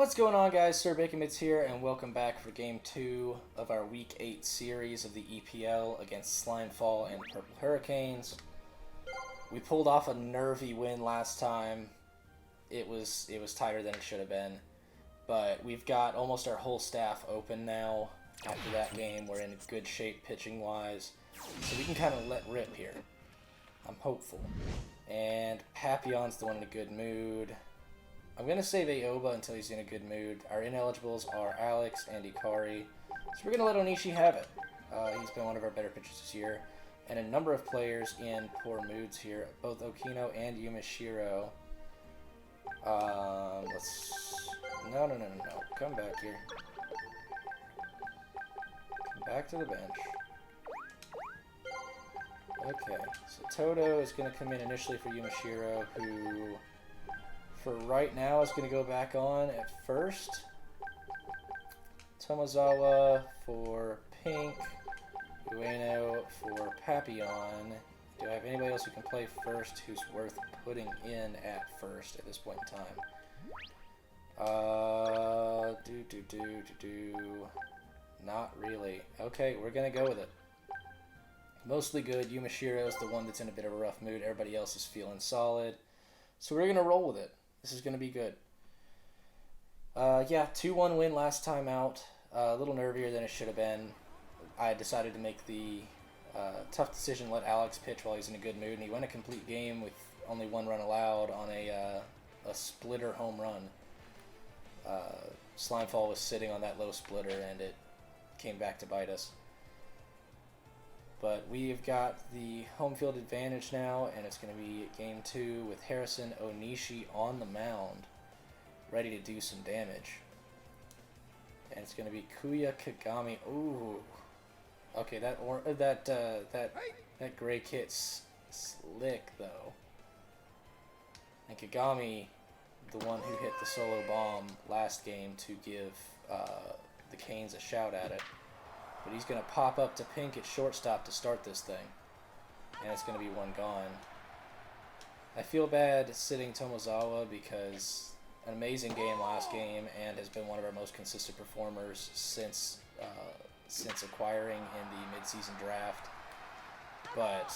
What's going on, guys? Sir Bacon Mitts here, and welcome back for Game 2 of our Week 8 series of the EPL against SlimeFall and Purple Hurricanes. We pulled off a nervy win last time. It was tighter than it should have been, but we've got almost our whole staff open now. After that game, we're in good shape pitching-wise, so we can kind of let rip here. I'm hopeful. And Papillon's the one in a good mood. I'm going to save Aoba until he's in a good mood. Our ineligibles are Alex and Ikari. So we're going to let Onishi have it. He's been one of our better pitchers this year. And a number of players in poor moods here. Both Okino and Yumashiro. No. Come back here. Come back to the bench. Okay, so Toto is going to come in initially for Yumashiro, who for right now is going to go back on at first. Tomozawa for Pink. Ueno for Papillon. Do I have anybody else who can play first who's worth putting in at first at this point in time? Not really. Okay, we're going to go with it. Mostly good. Yumashiro is the one that's in a bit of a rough mood. Everybody else is feeling solid. So we're going to roll with it. This is going to be good. Yeah, 2-1 win last time out. A little nervier than it should have been. I decided to make the tough decision, let Alex pitch while he's in a good mood, and he went a complete game with only one run allowed on a splitter home run. SlimeFall was sitting on that low splitter, and it came back to bite us. But we've got the home field advantage now, and it's going to be Game 2 with Harrison Onishi on the mound, ready to do some damage. And it's going to be Kuya Kagami. Ooh, okay, that gray kit's slick though. And Kagami, the one who hit the solo bomb last game to give the Canes a shout at it. But he's going to pop up to Pink at shortstop to start this thing. And it's going to be one gone. I feel bad sitting Tomozawa because an amazing game last game and has been one of our most consistent performers since acquiring in the mid-season draft. But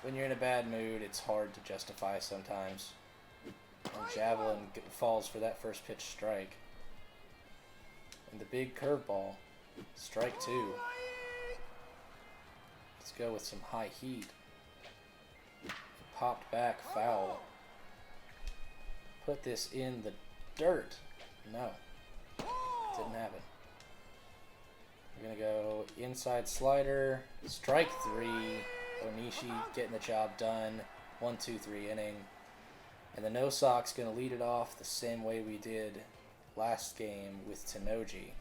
when you're in a bad mood, it's hard to justify sometimes. And Javelin falls for that first pitch strike. And the big curveball. Strike 2. Let's go with some high heat. Popped back, foul. Put this in the dirt. No. Didn't happen. We're going to go inside slider. Strike 3. Onishi getting the job done. 1-2-3 inning. And the No Sock's going to lead it off the same way we did last game with Tenoji.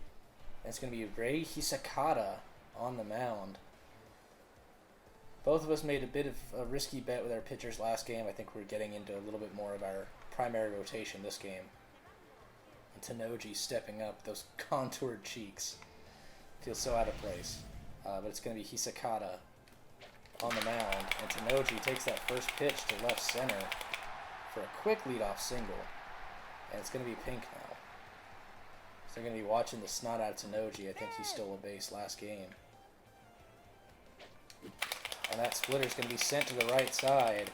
It's going to be Ray Hisakata on the mound. Both of us made a bit of a risky bet with our pitchers last game. I think we're getting into a little bit more of our primary rotation this game. And Tenoji stepping up, those contoured cheeks. Feels so out of place. But it's going to be Hisakata on the mound. And Tenoji takes that first pitch to left center for a quick leadoff single. And it's going to be Pink now. So they're going to be watching the snot out of Tenoji. I think he stole a base last game. And that splitter's going to be sent to the right side.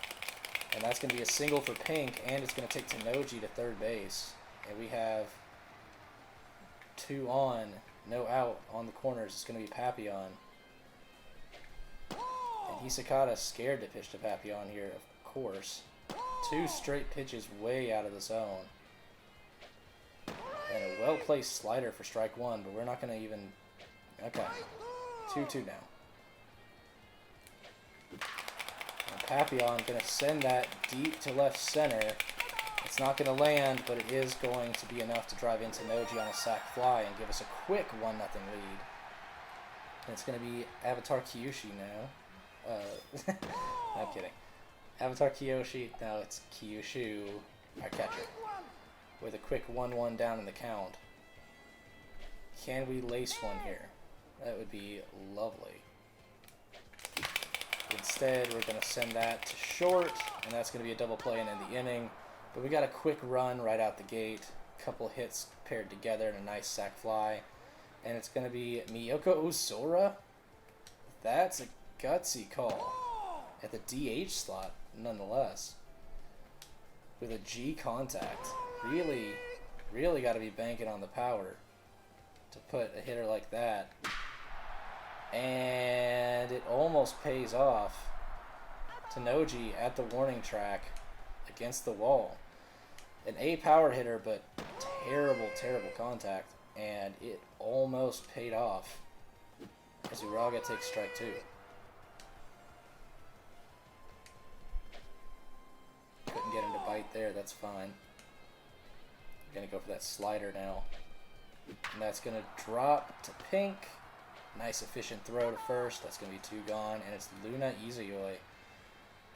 And that's going to be a single for Pink, and it's going to take Tenoji to third base. And we have 2 on, no out on the corners. It's going to be Papillon. And Hisakata's scared to pitch to Papillon here, of course. 2 straight pitches way out of the zone. And a well-placed slider for strike 1, but we're not going to even... Okay. 2-2 now. And Papillon going to send that deep to left center. It's not going to land, but it is going to be enough to drive into Noji on a sac fly and give us a quick 1-0 lead. And it's going to be Avatar Kiyoshi now. I'm kidding. Avatar Kiyoshi. No, it's Kyushu, our catcher. With a quick 1-1 down in the count. Can we lace one here? That would be lovely. Instead, we're going to send that to short, and that's going to be a double play and end the inning. But we got a quick run right out the gate. couple hits paired together in a nice sac fly. And it's going to be Miyoko Ozora. That's a gutsy call at the DH slot, nonetheless. With a G contact. Really, really got to be banking on the power to put a hitter like that. And it almost pays off. Tanoji at the warning track against the wall. An A power hitter, but terrible, terrible contact. And it almost paid off as Uraga takes strike 2. Couldn't get him to bite there, that's fine. Gonna go for that slider now. And that's gonna drop to Pink. Nice efficient throw to first. That's gonna be 2 gone. And it's Luna Izuyoi.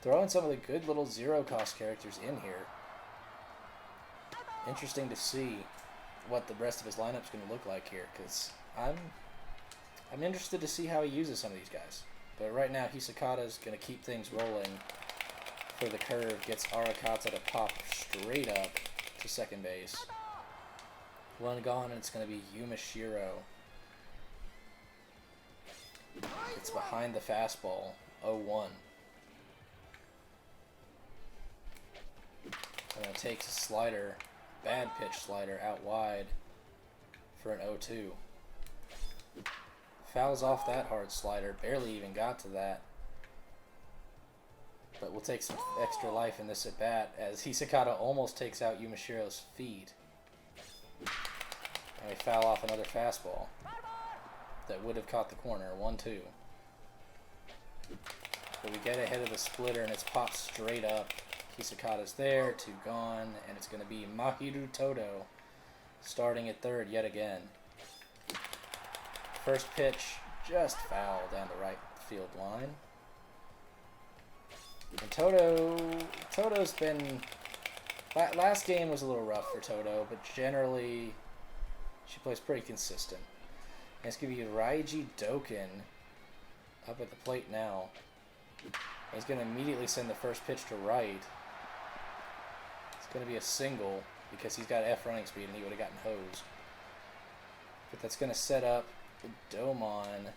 Throwing some of the good little zero cost characters in here. Interesting to see what the rest of his lineup's going to look like here, because I'm interested to see how he uses some of these guys. But right now, Hisakata's going to keep things rolling for the curve, gets Arakata to pop straight up to second base. 1 gone, and it's going to be Yumashiro. It's behind the fastball, 0-1. And it takes a slider. Bad pitch slider out wide for an 0-2. Fouls off that hard slider. Barely even got to that. But we'll take some extra life in this at bat as Hisakata almost takes out Yumashiro's feet. And we foul off another fastball that would have caught the corner. 1-2. But we get ahead of the splitter and it's popped straight up. Hisakata's there, 2 gone, and it's going to be Mahiru Todo starting at third yet again. First pitch, just foul down the right field line. And Toto's been... Last game was a little rough for Toto, but generally she plays pretty consistent. And it's going to be Raiji Doken up at the plate now. And he's going to immediately send the first pitch to right. Going to be a single because he's got F running speed and he would have gotten hosed. But that's going to set up Domon,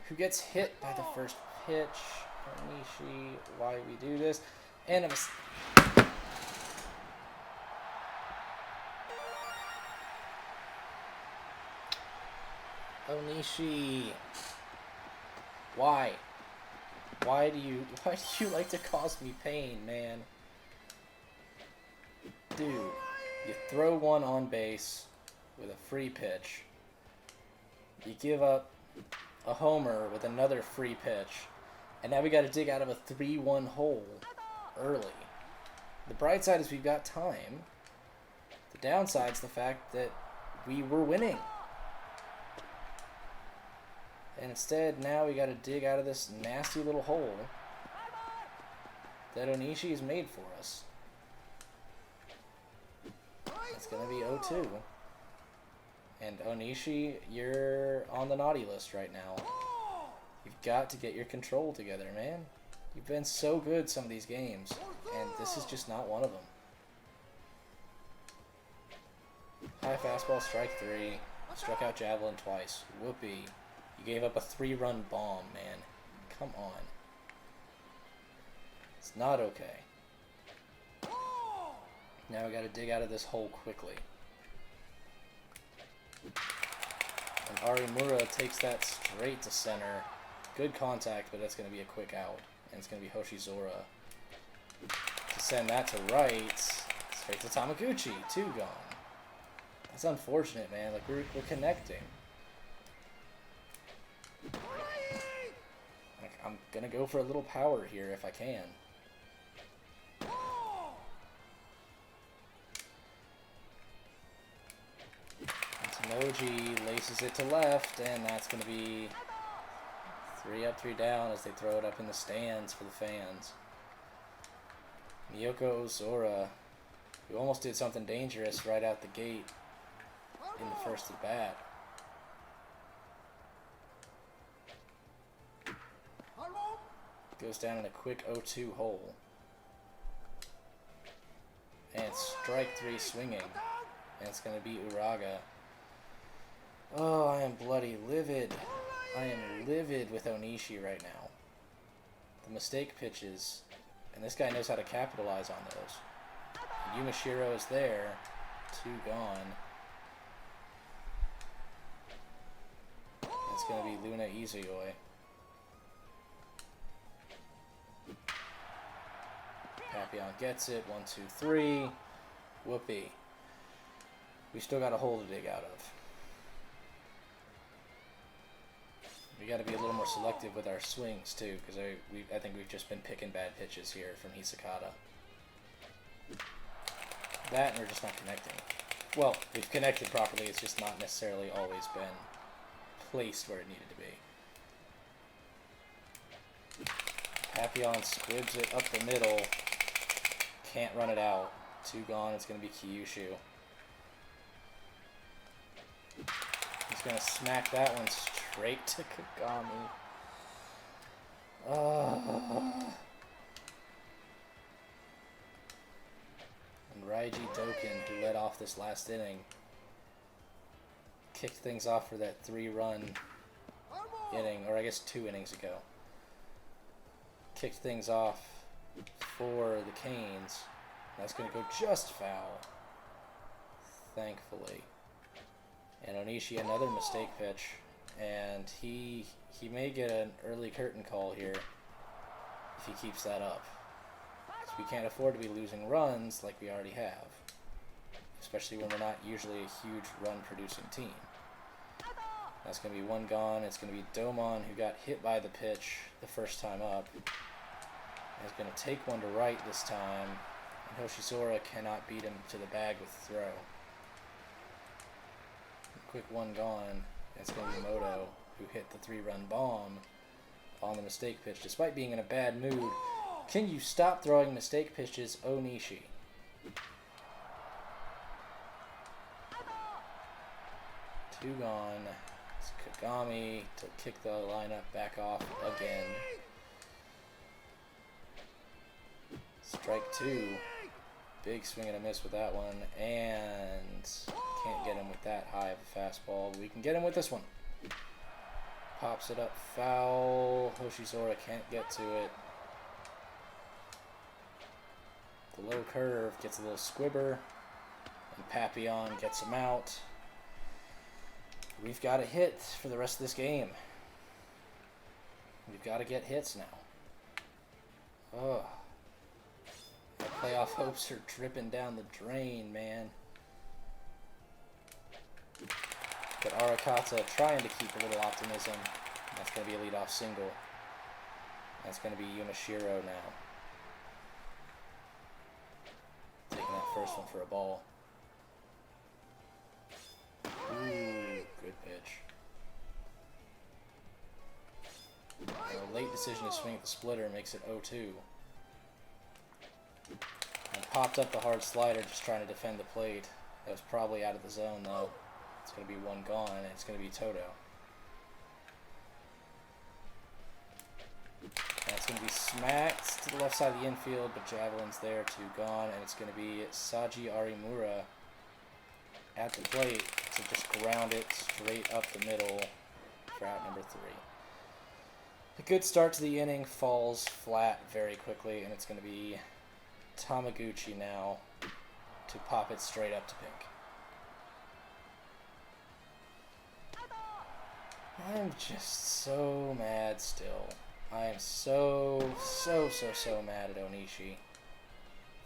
who gets hit by the first pitch. Onishi, why we do this? And it was... Onishi, why? Why do you like to cause me pain, man? Dude, you throw one on base with a free pitch. You give up a homer with another free pitch. And now we got to dig out of a 3-1 hole early. The bright side is we've got time. The downside's the fact that we were winning. And instead, now we got to dig out of this nasty little hole that Onishi has made for us. It's going to be 0-2. And Onishi, you're on the naughty list right now. You've got to get your control together, man. You've been so good some of these games, and this is just not one of them. High fastball, strike 3. Struck out Javelin twice. Whoopee. You gave up a 3-run bomb, man. Come on. It's not okay. Now we got to dig out of this hole quickly. And Arimura takes that straight to center. Good contact, but that's going to be a quick out. And it's going to be Hoshizora to send that to right. Straight to Tamaguchi. 2 gone. That's unfortunate, man. Like, we're connecting. Like, I'm going to go for a little power here if I can. Noji laces it to left, and that's going to be 3 up, 3 down as they throw it up in the stands for the fans. Miyoko Ozora, who almost did something dangerous right out the gate in the first at bat. Goes down in a quick 0-2 hole. And strike 3 swinging. and it's going to be Uraga. Oh, I am bloody livid. I am livid with Onishi right now. The mistake pitches, and this guy knows how to capitalize on those. Yumashiro is there. 2 gone. It's going to be Luna Izuyoi. Papillon gets it. 1, 2, 3. Whoopee. We still got a hole to dig out of. We got to be a little more selective with our swings too, because I think we've just been picking bad pitches here from Hisakata. That and we're just not connecting. Well, we've connected properly, it's just not necessarily always been placed where it needed to be. Papillon squibs it up the middle. Can't run it out. 2 gone, it's going to be Kyushu. He's going to smack that one straight to Kagami. And Raiji Doken, who led off this last inning, kicked things off for that 3-run inning, or I guess 2 innings ago. Kicked things off for the Canes. That's going to go just foul, thankfully. And Onishi, another mistake pitch, and he may get an early curtain call here if he keeps that up. Because we can't afford to be losing runs like we already have, especially when we're not usually a huge run-producing team. That's going to be 1 gone. It's going to be Domon, who got hit by the pitch the first time up. He's going to take one to right this time, and Hoshizora cannot beat him to the bag with the throw. Quick 1 gone. It's going to be Moto, who hit the 3-run bomb on the mistake pitch, despite being in a bad mood. Can you stop throwing mistake pitches, Onishi? Two gone. It's Kagami to kick the lineup back off again. Strike 2. Big swing and a miss with that one, and can't get him with that high of a fastball. We can get him with this one. Pops it up, foul. Hoshizora can't get to it. The low curve gets a little squibber, and Papillon gets him out. We've got a hit for the rest of this game. We've got to get hits now. Ugh. My playoff hopes are dripping down the drain, man. But Arakata trying to keep a little optimism. That's going to be a leadoff single. That's going to be Yumashiro now. Taking that first one for a ball. Ooh, good pitch. A late decision to swing at the splitter makes it 0-2. And popped up the hard slider just trying to defend the plate. That was probably out of the zone though. It's going to be 1 gone, and it's going to be Toto. And it's going to be smacked to the left side of the infield, but Javelin's there, 2 gone, and it's going to be Saji Arimura at the plate to just ground it straight up the middle for out number 3. A good start to the inning falls flat very quickly, and it's going to be Tamaguchi now to pop it straight up to pink. I'm just so mad still. I am so mad at Onishi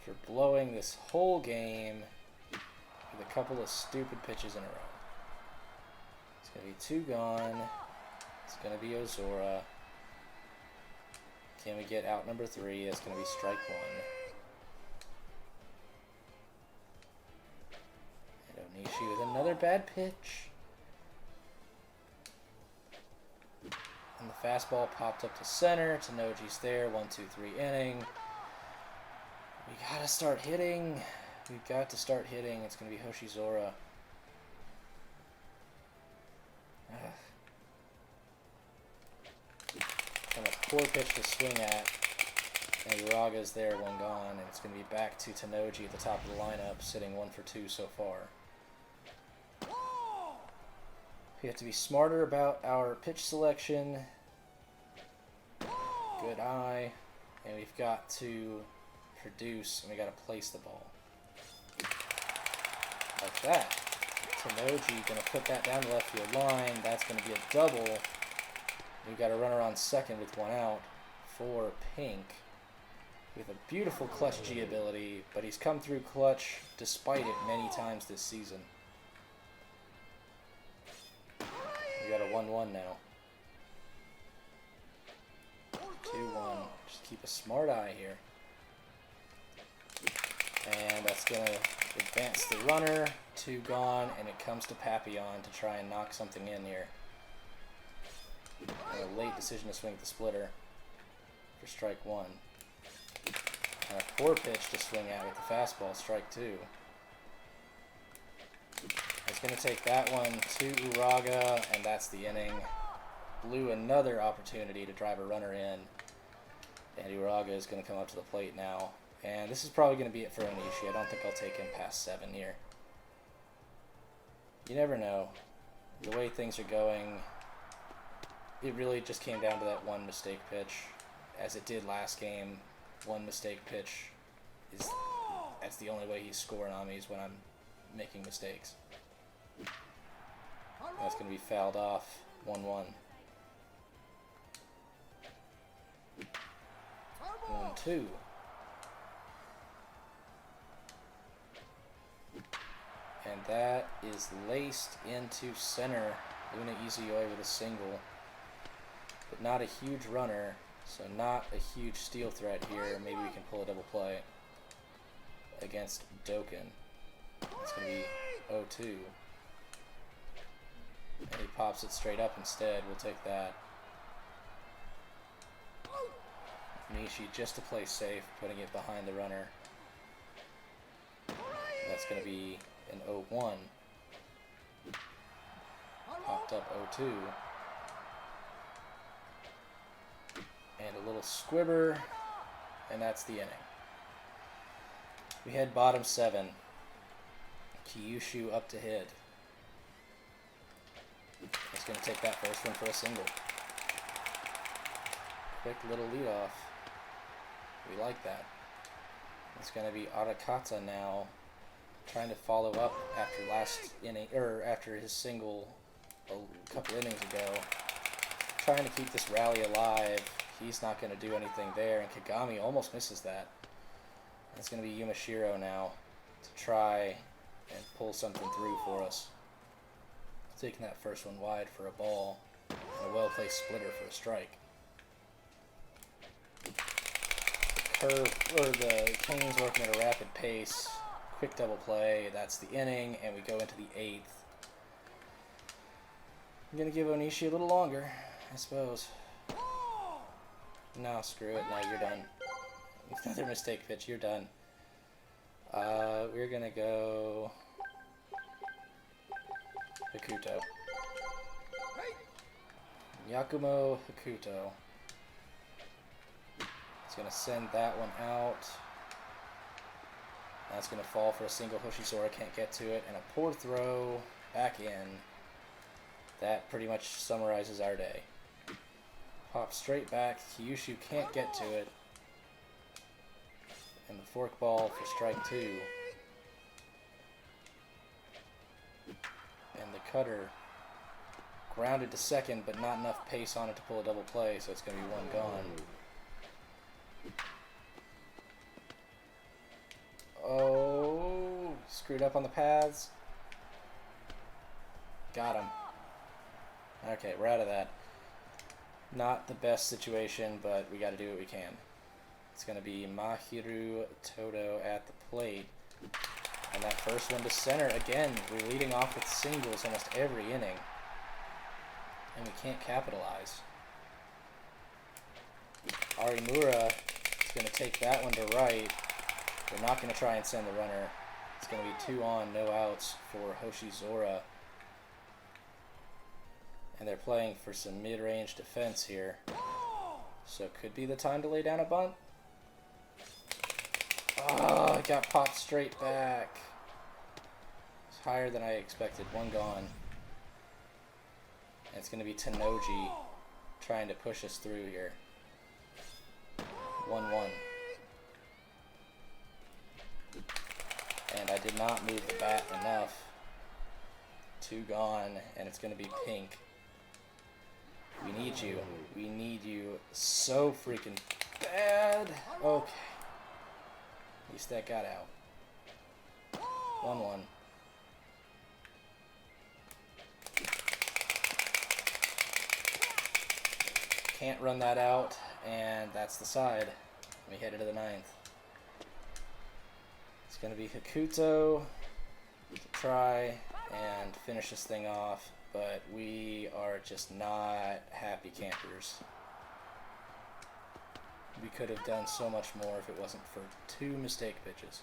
for blowing this whole game with a couple of stupid pitches in a row. It's going to be 2 gone. It's going to be Ozora. Can we get out number 3? That's going to be strike 1. And Onishi with another bad pitch. And the fastball popped up to center. Tanoji's there. 1, 2, 3 inning. We gotta start hitting. We've got to start hitting. It's going to be Hoshizora. Kind of poor pitch to swing at. And Uraga's there, 1 gone. And it's going to be back to Tanoji at the top of the lineup, sitting 1 for 2 so far. We have to be smarter about our pitch selection. Good eye. And we've got to produce, and we got to place the ball. Like that. Tenoji going to put that down the left field line. That's going to be a double. We've got a runner on second with one out for Pink. With a beautiful clutch G ability, but he's come through clutch despite it many times this season. We got a 1-1 now. 2-1. Just keep a smart eye here. And that's going to advance the runner. 2 gone, and it comes to Papillon to try and knock something in here. And a late decision to swing at the splitter for strike 1. And a poor pitch to swing at with the fastball, strike 2. It's going to take that one to Uraga, and that's the inning. Blew another opportunity to drive a runner in, and Uraga is going to come up to the plate now. And this is probably going to be it for Onishi. I don't think I'll take him past 7 here. You never know. The way things are going, it really just came down to that one mistake pitch, as it did last game. One mistake pitch that's the only way he's scoring on me, is when I'm making mistakes. That's going to be fouled off. 1-1. 1-2. And that is laced into center. Luna Izuyoi with a single. But not a huge runner, so not a huge steal threat here. Maybe we can pull a double play against Doken. It's going to be 0-2. And he pops it straight up instead. We'll take that. Nishi just to play safe, putting it behind the runner. That's going to be an 0-1. Popped up 0-2. And a little squibber, and that's the inning. We head bottom 7. Kyushu up to hit. He's going to take that first one for a single. Quick little leadoff. We like that. It's going to be Arakata now, trying to follow up after last inning, or after his single a couple innings ago. Trying to keep this rally alive. He's not going to do anything there, and Kagami almost misses that. It's going to be Yumashiro now to try and pull something through for us. Taking that first one wide for a ball, and a well-placed splitter for a strike. The Canes working at a rapid pace. Quick double play. That's the inning, and we go into the 8th. I'm going to give Onishi a little longer, I suppose. No, screw it. No, you're done. Another mistake pitch. You're done. We're going to go Hakuto. Yakumo Hakuto. He's going to send that one out. That's going to fall for a single. Hoshizora can't get to it. And a poor throw back in. That pretty much summarizes our day. Pop straight back. Kyushu can't get to it. And the fork ball for strike 2. And the cutter grounded to second, but not enough pace on it to pull a double play, so it's going to be one gone. Oh, screwed up on the pads. Got him. Okay, we're out of that. Not the best situation, but we got to do what we can. It's going to be Mahiru Todo at the plate. And that first one to center. Again, we're leading off with singles almost every inning. And we can't capitalize. Arimura is going to take that one to right. We're not going to try and send the runner. It's going to be 2 on, no outs for Hoshizora. And they're playing for some mid-range defense here. So it could be the time to lay down a bunt. Oh, it got popped straight back. It's higher than I expected. One gone. And it's going to be Tenoji trying to push us through here. 1-1. And I did not move the bat enough. 2 gone, and it's going to be pink. We need you. We need you so freaking bad. Okay. At least that got out. 1-1. Can't run that out, and that's the side. We headed to the 9th. It's going to be Hakuto to try and finish this thing off, but we are just not happy campers. We could have done so much more if it wasn't for 2 mistake pitches.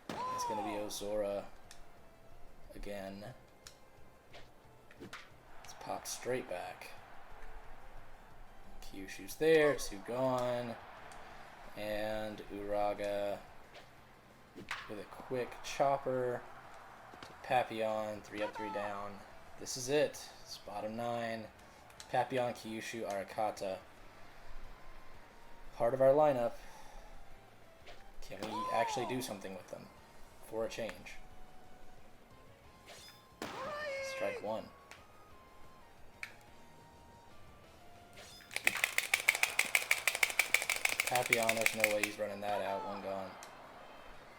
It's going to be Ozora again. Let's pop straight back. Kyushu's there, 2 gone. And Uraga with a quick chopper to Papillon, 3 up, 3 down. This is it. It's bottom 9. Papillon, Kyushu, Arakata. Part of our lineup. Can we actually do something with them for a change? Strike 1. Papillon, there's no way he's running that out. 1 gone.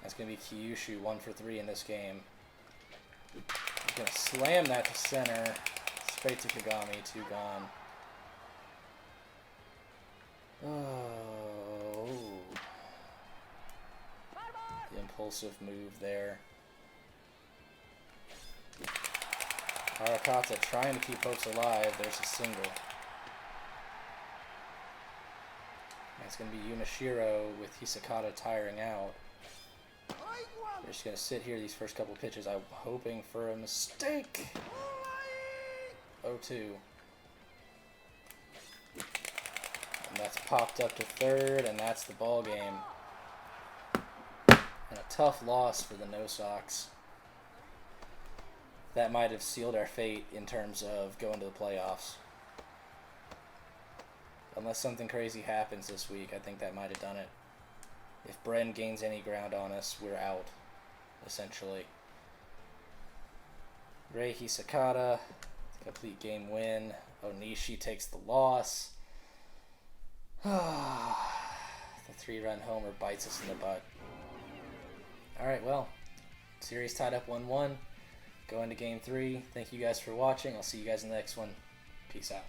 That's going to be Kyushu, 1 for 3 in this game. He's going to slam that to center. Straight to Kagami, 2 gone. Oh. The impulsive move there. Harakata trying to keep hopes alive. There's a single. It's going to be Yumashiro with Hisakata tiring out. We're just going to sit here these first couple pitches. I'm hoping for a mistake. 0-2. And that's popped up to 3rd, and that's the ball game. And a tough loss for the No Sox. That might have sealed our fate in terms of going to the playoffs. Unless something crazy happens this week, I think that might have done it. If Bren gains any ground on us, we're out, essentially. Rei Hisakata, complete game win. Onishi takes the loss. The 3-run homer bites us in the butt. Alright, well, series tied up 1-1. Go into game 3. Thank you guys for watching. I'll see you guys in the next one. Peace out.